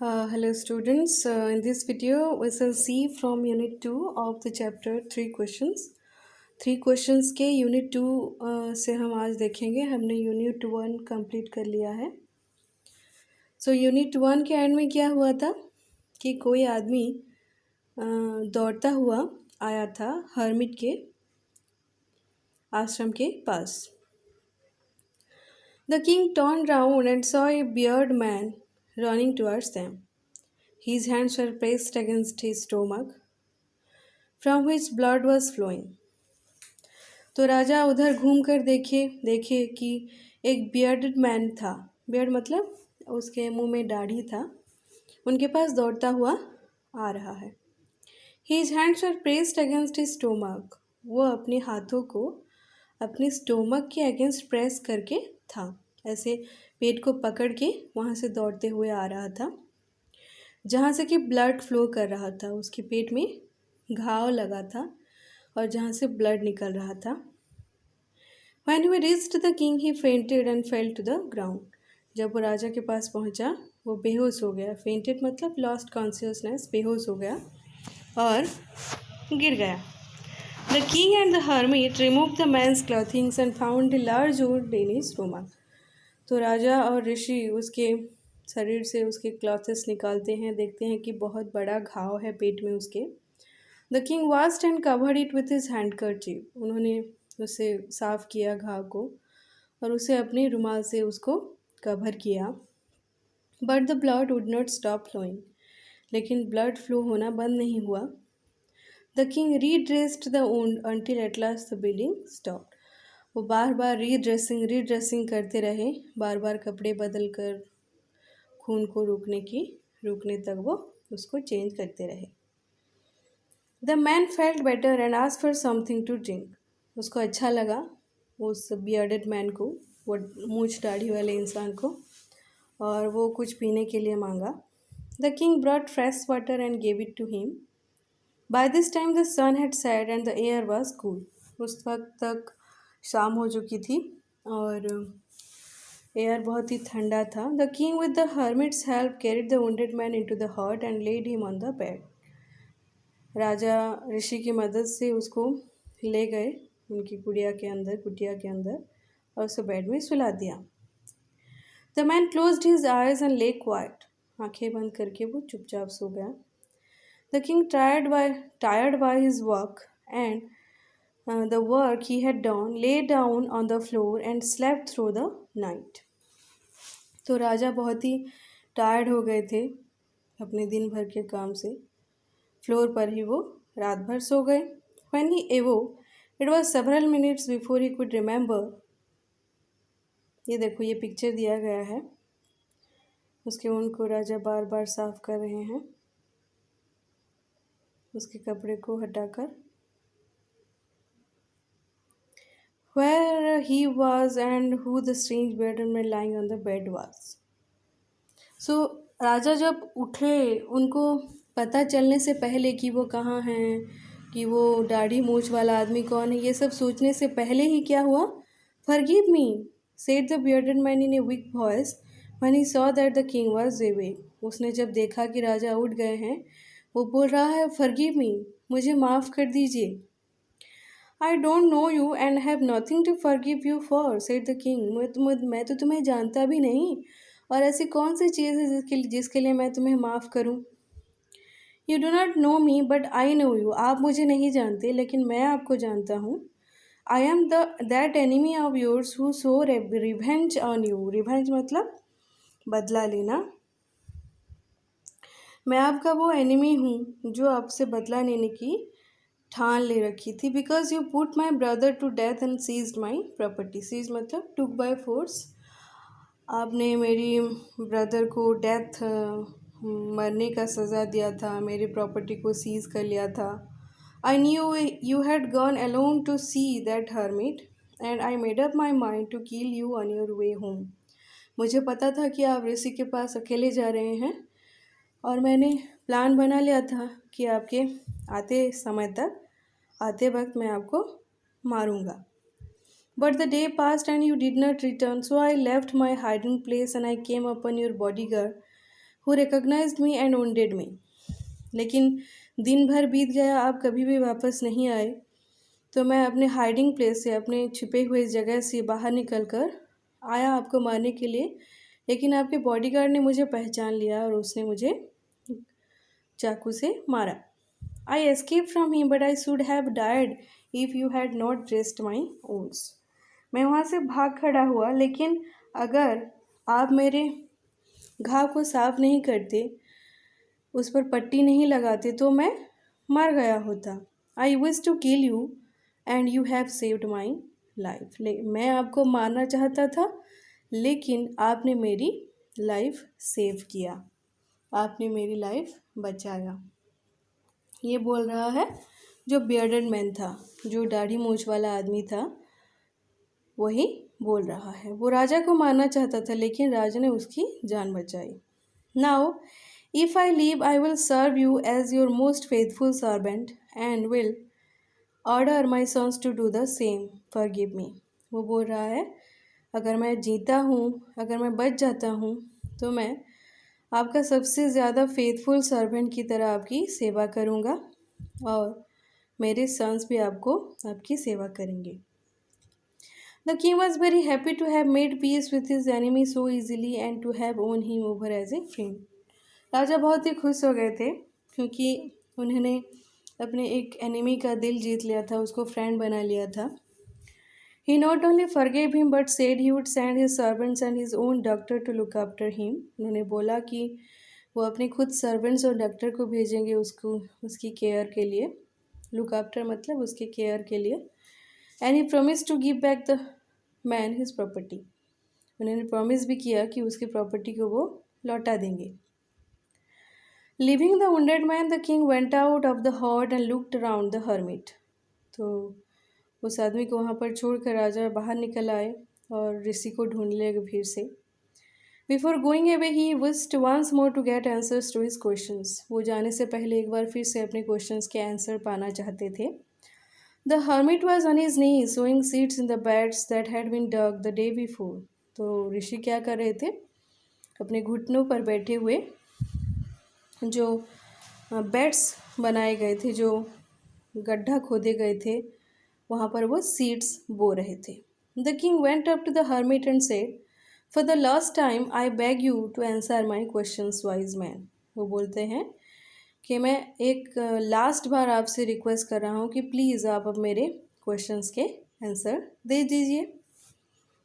Hello students, in this video we shall see from unit 2 of the chapter 3 questions. 3 questions के unit 2 से हम आज देखेंगे। हमने unit 1 कंप्लीट कर लिया है। So unit 1 के एंड में क्या हुआ था कि कोई आदमी दौड़ता हुआ आया था हर्मिट के आश्रम के पास। The king turned round and saw a bearded man running towards them. His hands were pressed against his stomach, from which blood was flowing. तो राजा उधर घूम कर देखे कि एक बियर्डेड मैन था। बियर्ड मतलब उसके मुंह में दाढ़ी था। उनके पास दौड़ता हुआ आ रहा है। His hands were pressed against his stomach. वो अपने हाथों को अपने स्टोमक के अगेंस्ट प्रेस करके था, ऐसे पेट को पकड़ के वहाँ से दौड़ते हुए आ रहा था, जहाँ से कि ब्लड फ्लो कर रहा था। उसके पेट में घाव लगा था और जहाँ से ब्लड निकल रहा था। When he reached the king, he fainted and fell to the ground. जब वो राजा के पास पहुँचा वो बेहोश हो गया। फेंटेड मतलब लॉस्ट कॉन्शियसनेस, बेहोश हो गया और गिर गया। The king and the hermit removed the man's clothing and found a large wound in his stomach. तो राजा और ऋषि उसके शरीर से उसके क्लॉथेस निकालते हैं, देखते हैं कि बहुत बड़ा घाव है पेट में उसके। The king washed and covered it with his handkerchief. उन्होंने उसे साफ किया घाव को और उसे अपने रुमाल से उसको कवर किया। But the blood would not stop flowing. लेकिन ब्लड फ्लो होना बंद नहीं हुआ। The king redressed the wound until at last the bleeding stopped. वो बार बार रीड्रेसिंग करते रहे, बार बार कपड़े बदल कर खून को रुकने तक वो उसको चेंज करते रहे। The man felt better and asked for something to drink. उसको अच्छा लगा उस बियर्डेड मैन को, वो मूछ दाढ़ी वाले इंसान को, और वो कुछ पीने के लिए मांगा। The king brought fresh water and gave it to him. By this time the sun had set and the air was cool. उस वक्त तक शाम हो चुकी थी और एयर बहुत ही ठंडा था। The king with the hermit's help carried the wounded man into the hut and laid him on the bed. राजा ऋषि की मदद से उसको ले गए उनकी कुटिया के अंदर और उसे बेड में सुला दिया। The man closed his eyes and ले क्वाइट. आंखें बंद करके वो चुपचाप सो गया। The king tired by his work and the work he had done, lay down on the floor and slept through the night. तो राजा बहुत ही टायर्ड हो गए थे अपने दिन भर के काम से। फ्लोर पर ही वो रात भर सो गए। When he awoke, it was several minutes before he could remember. ये देखो, ये पिक्चर दिया गया है। उसके ऊन को राजा बार बार साफ कर रहे हैं, उसके कपड़े को हटाकर। Where he was and who the strange bearded man lying on the bed was. So राजा जब उठे, उनको पता चलने से पहले कि वो कहाँ हैं, कि वो दाढ़ी मूछ वाला आदमी कौन है, ये सब सोचने से पहले ही क्या हुआ? Forgive me, said the bearded man in a weak voice when he saw that the king was awake. उसने जब देखा कि राजा उठ गए हैं, वो बोल रहा है, Forgive me, मुझे माफ़ कर दीजिए। I don't know you and have nothing to forgive you for, said the king. मैं तो तुम्हें जानता भी नहीं और ऐसी कौन सी चीज़ है जिसके लिए मैं तुम्हें माफ़ करूं? You do not know me but I know you. आप मुझे नहीं जानते लेकिन मैं आपको जानता हूँ। I am that enemy of yours who swore revenge on you. Revenge मतलब बदला लेना। मैं आपका वो एनिमी हूँ जो आपसे बदला लेने की ठान ले रखी थी। Because you put my brother to death and seized my property. Seize मतलब टुक बाय फोर्स. आपने मेरी ब्रदर को डेथ, मरने का सज़ा दिया था, मेरी प्रॉपर्टी को सीज कर लिया था. I knew you had gone alone to see that hermit and I made up my mind to kill you on your way home. मुझे पता था कि आप ऋषि के पास अकेले जा रहे हैं और मैंने प्लान बना लिया था कि आपके आते वक्त मैं आपको मारूंगा. But the day passed and you did not return, so I left my hiding place and I came upon your bodyguard who recognised me and wounded me. लेकिन दिन भर बीत गया, आप कभी भी वापस नहीं आए। तो मैं अपने हाइडिंग प्लेस से, अपने छिपे हुए जगह से बाहर निकल कर आया आपको मारने के लिए, लेकिन आपके बॉडीगार्ड ने मुझे पहचान लिया और उसने मुझे चाकू से मारा। I escape from him but I should have died if you had not dressed my wounds. मैं वहाँ से भाग खड़ा हुआ, लेकिन अगर आप मेरे घाव को साफ नहीं करते, उस पर पट्टी नहीं लगाते, तो मैं मर गया होता। I wish to kill you and you have saved my life. मैं आपको मारना चाहता था, लेकिन आपने मेरी लाइफ सेव किया, आपने मेरी लाइफ बचाया। ये बोल रहा है जो बियर्डेड मैन था, जो दाढ़ी मूंछ वाला आदमी था, वही बोल रहा है। वो राजा को मारना चाहता था, लेकिन राजा ने उसकी जान बचाई। Now if I live I will serve you as your most faithful servant and will order my sons to do the same, forgive me. वो बोल रहा है अगर मैं जीता हूँ, अगर मैं बच जाता हूँ, तो मैं आपका सबसे ज़्यादा फेथफुल सर्वेंट की तरह आपकी सेवा करूँगा और मेरे सन्स भी आपकी सेवा करेंगे। The king was very happy to have made peace with his enemy so easily and to have won him over as a friend. राजा बहुत ही खुश हो गए थे, क्योंकि उन्होंने अपने एक एनिमी का दिल जीत लिया था, उसको फ्रेंड बना लिया था। He not only forgave him but said he would send his servants and his own doctor to look after him। उन्होंने बोला कि वो अपने खुद सर्वेंट्स और डॉक्टर को भेजेंगे उसको, उसकी केयर के लिए। लुक आफ्टर मतलब उसके केयर के लिए। And he promise to give back the man his property. उन्होंने प्रॉमिस भी किया कि उसकी प्रॉपर्टी को वो लौटा देंगे। Leaving the wounded man the king went out of the hut and looked around the hermit. तो उस आदमी को वहाँ पर छोड़कर राजा बाहर निकल आए और ऋषि को ढूंढने लगे फिर से। Before going away he wished once more to get answers to his questions. वो जाने से पहले एक बार फिर से अपने क्वेश्चंस के आंसर पाना चाहते थे। The hermit was on his knees sowing seeds in the beds that had been dug the day before. तो ऋषि क्या कर रहे थे, अपने घुटनों पर बैठे हुए जो बेड्स बनाए गए थे, जो गड्ढा खोदे गए थे, वहाँ पर वो सीड्स बो रहे थे। The king went up to the hermit and said for the last time I beg you to answer my questions wise man. वो बोलते हैं कि मैं एक लास्ट बार आपसे रिक्वेस्ट कर रहा हूँ कि प्लीज़ आप अब मेरे क्वेश्चंस के आंसर दे दीजिए।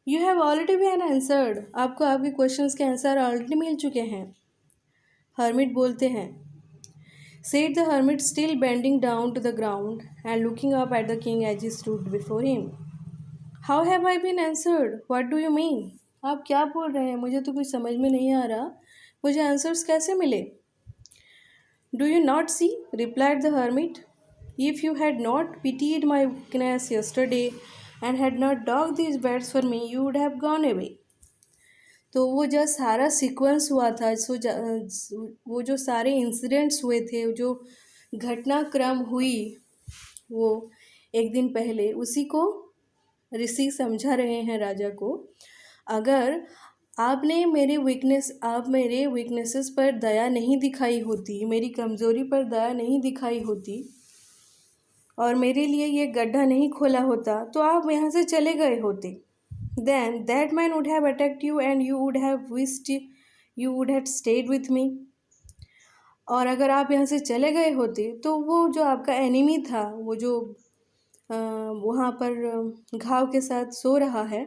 You have already been answered. आपको आपके क्वेश्चंस के आंसर ऑलरेडी मिल चुके हैं। हर्मिट बोलते हैं, said the hermit, still bending down to the ground and looking up at the king as he stood before him. How have I been answered? What do you mean? आप क्या बोल रहे हैं? मुझे तो कुछ समझ में नहीं आ रहा। मुझे आंसर्स कैसे मिले? Do you not see? replied the hermit. If you had not pitied my weakness yesterday and had not dug these beds for me, you would have gone away. तो वो जो सारा सीक्वेंस हुआ था, वो जो सारे इंसिडेंट्स हुए थे, जो घटनाक्रम हुई वो एक दिन पहले, उसी को ऋषि समझा रहे हैं राजा को। अगर आप मेरे वीकनेसेस पर दया नहीं दिखाई होती, मेरी कमज़ोरी पर दया नहीं दिखाई होती और मेरे लिए ये गड्ढा नहीं खोला होता, तो आप यहाँ से चले गए होते। Then that man would have attacked you and you would have wished you would have stayed with me। और अगर आप यहाँ से चले गए होते, तो वो जो आपका एनिमी था, वो जो वहाँ पर घाव के साथ सो रहा है,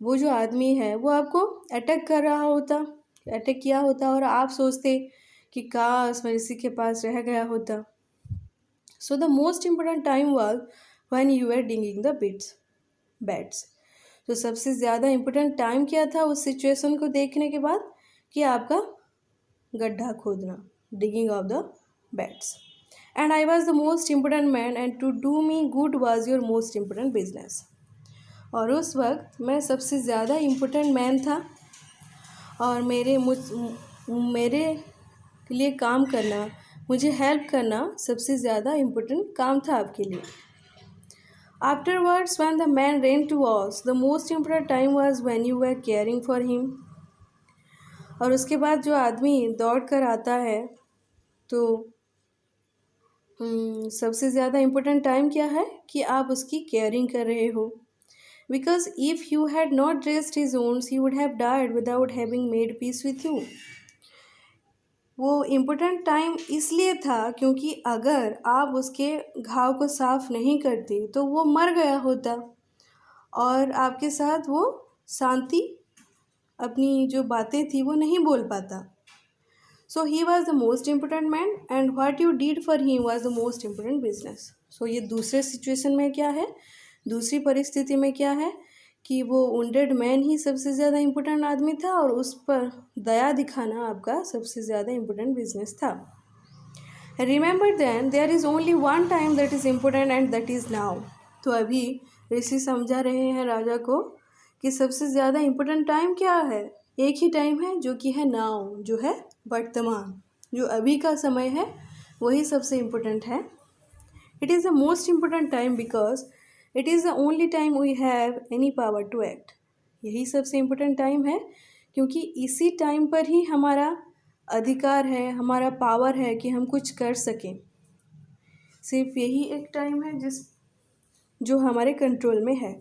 वो जो आदमी है, वो आपको अटैक किया होता और आप सोचते कि काश मैं इसी के पास रह गया होता। So the most important time was when you were digging the beds. तो सबसे ज़्यादा इम्पोर्टेंट टाइम क्या था उस सिचुएशन को देखने के बाद? कि आपका गड्ढा खोदना, digging of the beds. And I was the most important man and to do me good was your most important business. और उस वक्त मैं सबसे ज़्यादा इम्पोर्टेंट मैन था और मेरे लिए काम करना, मुझे हेल्प करना सबसे ज़्यादा इम्पोर्टेंट काम था आपके लिए। Afterwards, when the man ran to us, the most important time was when you were caring for him। और उसके बाद जो आदमी दौड़ कर आता है तो सबसे ज़्यादा इम्पोर्टेंट टाइम क्या है कि आप उसकी केयरिंग कर रहे हो, because if you had not raised his wounds he would have died without having made peace with you. वो इम्पोर्टेंट टाइम इसलिए था क्योंकि अगर आप उसके घाव को साफ नहीं करते तो वो मर गया होता और आपके साथ वो शांति अपनी जो बातें थी वो नहीं बोल पाता। So he was the most important man and what you did for he was the most important business. So ये दूसरे सिचुएशन में क्या है, दूसरी परिस्थिति में क्या है कि वो वुंडेड मैन ही सबसे ज़्यादा इम्पोर्टेंट आदमी था और उस पर दया दिखाना आपका सबसे ज़्यादा इम्पोर्टेंट बिजनेस था। Remember then there is only one time that is important and that is now. तो अभी ऋषि समझा रहे हैं राजा को कि सबसे ज़्यादा इम्पोर्टेंट टाइम क्या है, एक ही टाइम है जो कि है नाउ, जो है वर्तमान, जो अभी का समय है वही सबसे इम्पोर्टेंट है। It is the most important time because it is the only time we have any power to act. यही सबसे इम्पोर्टेंट टाइम है क्योंकि इसी टाइम पर ही हमारा अधिकार है, हमारा पावर है कि हम कुछ कर सकें। सिर्फ यही एक टाइम है जो हमारे कंट्रोल में है।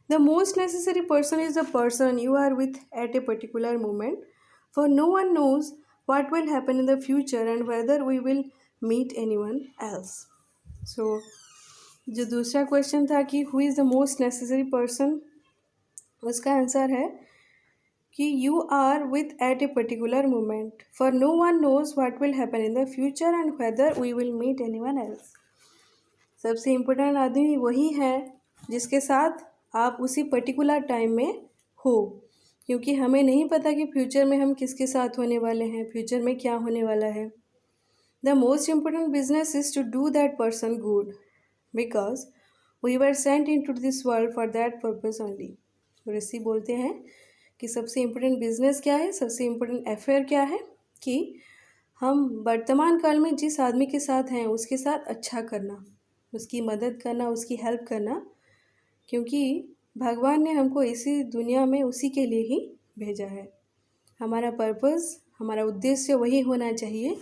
The most necessary person is the person you are with at a particular moment, for no one knows what will happen in the future and whether we will meet anyone else. So, जो दूसरा question था कि who is the most necessary person, उसका answer है कि you are with at a particular moment, for no one knows what will happen in the future and whether we will meet anyone else. सबसे important आदमी वही है जिसके साथ आप उसी पर्टिकुलर टाइम में हो, क्योंकि हमें नहीं पता कि फ्यूचर में हम किसके साथ होने वाले हैं, फ्यूचर में क्या होने वाला है। The most important business is to do that person good because we were sent into this world for that purpose only. ऋषि बोलते हैं कि सबसे इम्पोर्टेंट बिजनेस क्या है, सबसे इम्पोर्टेंट अफेयर क्या है कि हम वर्तमान काल में जिस आदमी के साथ हैं उसके साथ अच्छा करना, उसकी मदद करना, उसकी हेल्प करना, क्योंकि भगवान ने हमको इसी दुनिया में उसी के लिए ही भेजा है। हमारा पर्पस, हमारा उद्देश्य वही होना चाहिए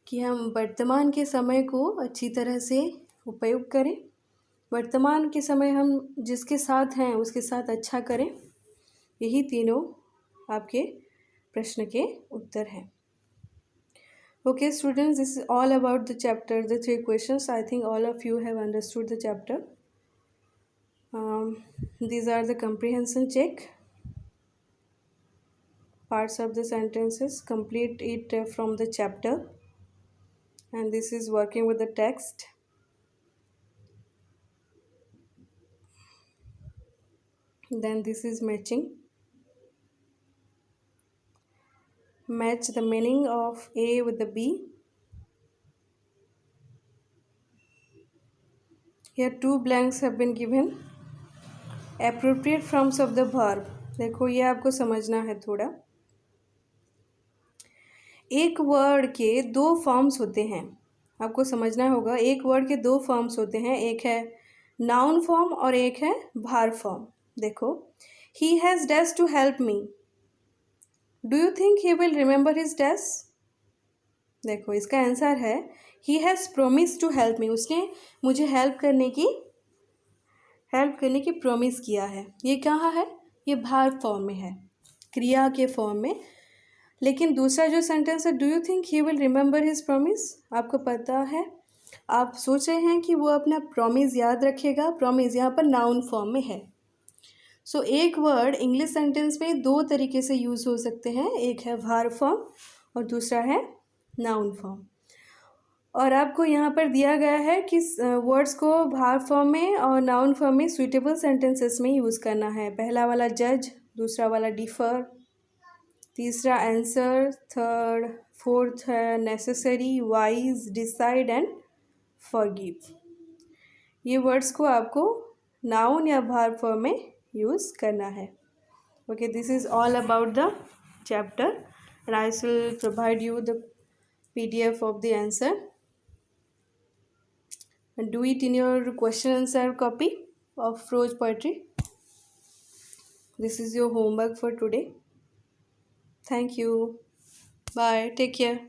कि हम वर्तमान के समय को अच्छी तरह से उपयोग करें, वर्तमान के समय हम जिसके साथ हैं उसके साथ अच्छा करें। यही तीनों आपके प्रश्न के उत्तर हैं। Okay students, this is all about the chapter, the 3 questions. I think all of you have understood the chapter. These are the comprehension check. Parts of the sentences, complete it from the chapter. And this is working with the text. Then this is matching. Match the meaning of A with the B. Here 2 blanks have been given. Appropriate forms of the verb. देखो ये आपको समझना है थोड़ा। एक word के 2 forms होते हैं, आपको समझना होगा। एक वर्ड के 2 फॉर्म्स होते हैं, एक है नाउन फॉर्म और एक है भार फॉर्म। देखो, he has dash to help me, do you think he will remember his dash? देखो इसका आंसर है he has promise to help me, उसने मुझे हेल्प करने की प्रॉमिस किया है। ये कहाँ है? ये भार फॉर्म में है, क्रिया के फॉर्म में। लेकिन दूसरा जो सेंटेंस है, do you think he will remember his promise, आपको पता है, आप सोच रहे हैं कि वो अपना प्रॉमिस याद रखेगा। प्रॉमिस यहाँ पर नाउन फॉर्म में है। सो एक वर्ड इंग्लिश सेंटेंस में 2 तरीके से यूज़ हो सकते हैं, एक है भार फॉर्म और दूसरा है नाउन फॉर्म। और आपको यहाँ पर दिया गया है कि वर्ड्स को भार फॉर्म में और नाउन फॉर्म में सुइटेबल सेंटेंसेस में यूज़ करना है। पहला वाला जज, दूसरा वाला डिफ़र, तीसरा आंसर, थर्ड, फोर्थ है necessary, wise, decide and forgive. ये वर्ड्स को आपको नाउन या भार फॉर्म में यूज़ करना है। Okay, this is all about the chapter and I will provide you the PDF of the answer and do it in your question answer copy of prose poetry. This is your homework for today. Thank you. Bye. Take care.